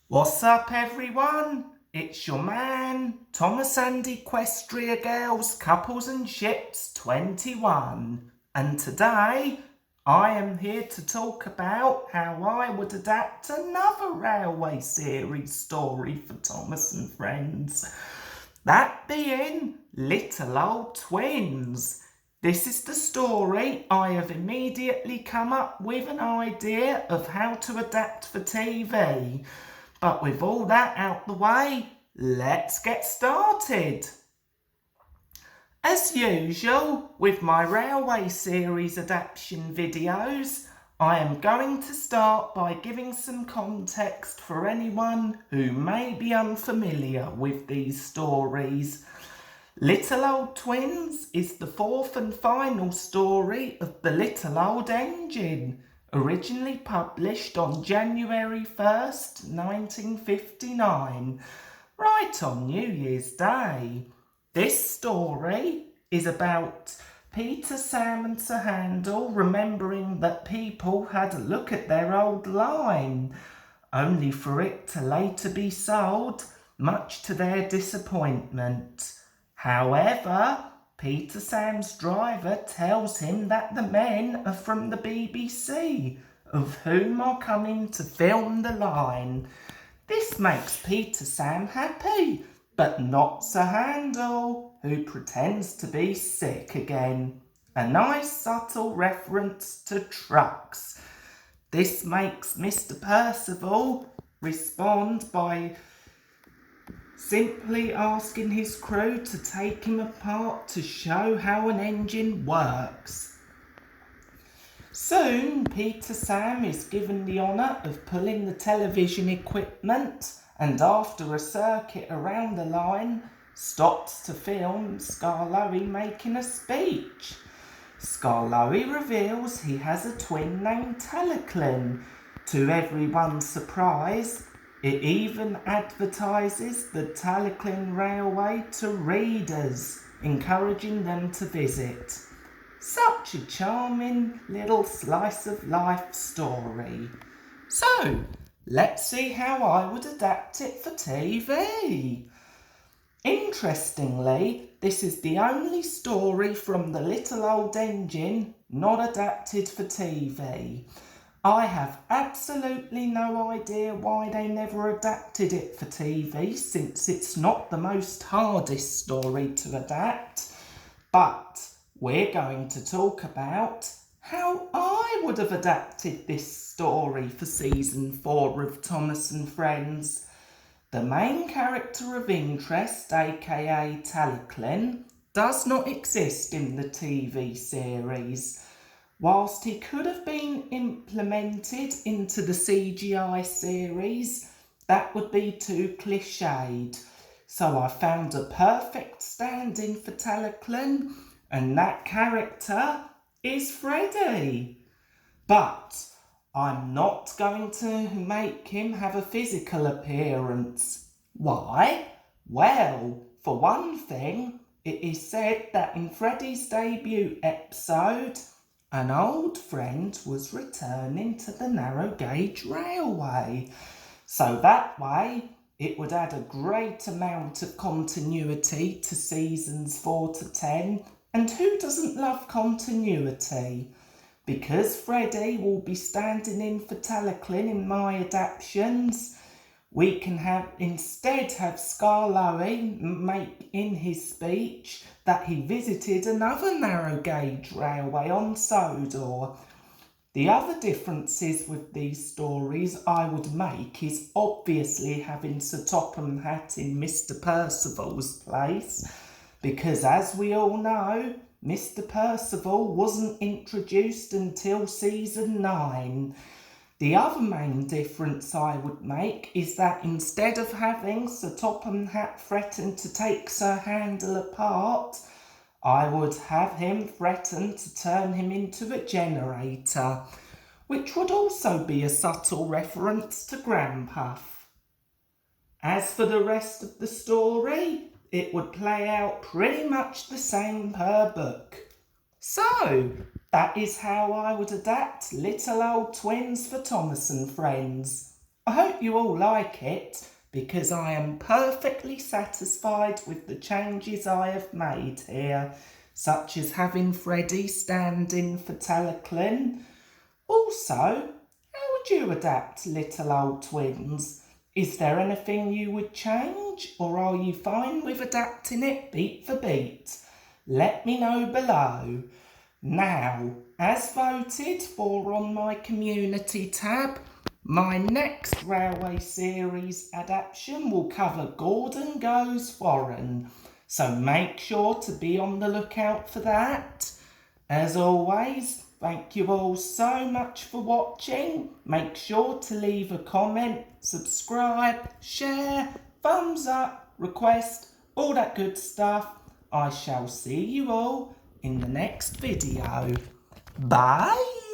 What's up, everyone? It's your man, Thomas and Equestria Girls, Couples and Ships 21. And today, I am here to talk about how I would adapt another Railway Series story for Thomas and Friends. That being Little Old Twins. This is the story I have immediately come up with an idea of how to adapt for TV. But with all that out the way, let's get started. As usual, with my Railway Series Adaption videos, I am going to start by giving some context for anyone who may be unfamiliar with these stories. Little Old Twins is the fourth and final story of the Little Old Engine, originally published on January 1st, 1959, right on New Year's Day. This story is about Peter, Sam and Sir Handel remembering that people had a look at their old line, only for it to later be sold, much to their disappointment. However, Peter Sam's driver tells him that the men are from the BBC, of whom are coming to film the line. This makes Peter Sam happy, but not Sir Handel, who pretends to be sick again. A nice subtle reference to trucks. This makes Mr. Percival respond by simply asking his crew to take him apart to show how an engine works. Soon, Peter Sam is given the honour of pulling the television equipment and after a circuit around the line, stops to film Skarloey making a speech. Skarloey reveals he has a twin named Teleclin. To everyone's surprise, it even advertises the Teleclin Railway to readers, encouraging them to visit. Such a charming little slice of life story. So, let's see how I would adapt it for TV. Interestingly, this is the only story from the Little Old Engine not adapted for TV. I have absolutely no idea why they never adapted it for TV, since it's not the most hardest story to adapt. But we're going to talk about how I would have adapted this story for season 4 of Thomas and Friends. The main character of interest, aka Teleclin, does not exist in the TV series. Whilst he could have been implemented into the CGI series, that would be too cliched. So I found a perfect stand-in for Teleclin, and that character is Freddy. But I'm not going to make him have a physical appearance. Why? Well, for one thing, it is said that in Freddy's debut episode, an old friend was returning to the narrow gauge railway. So that way, it would add a great amount of continuity to seasons 4 to 10. And who doesn't love continuity? Because Freddy will be standing in for Teleclin in my adaptations, we can instead have Skarloey make in his speech that he visited another narrow gauge railway on Sodor. The other differences with these stories I would make is obviously having Sir Topham Hatt in Mr. Percival's place, because as we all know, Mr. Percival wasn't introduced until season 9. The other main difference I would make is that instead of having Sir Topham Hatt threaten to take Sir Handel apart, I would have him threaten to turn him into a generator, which would also be a subtle reference to Grandpuff. As for the rest of the story, it would play out pretty much the same per book. So, that is how I would adapt Little Old Twins for Thomas and Friends. I hope you all like it, because I am perfectly satisfied with the changes I have made here, such as having Freddie stand in for Teleclin. Also, how would you adapt Little Old Twins? Is there anything you would change, or are you fine with adapting it beat for beat? Let me know below. Now, as voted for on my community tab, my next Railway Series adaptation will cover Gordon Goes Foreign, so make sure to be on the lookout for that. As always, thank you all so much for watching. Make sure to leave a comment, subscribe, share, thumbs up, request, all that good stuff. I shall see you all in the next video. Bye!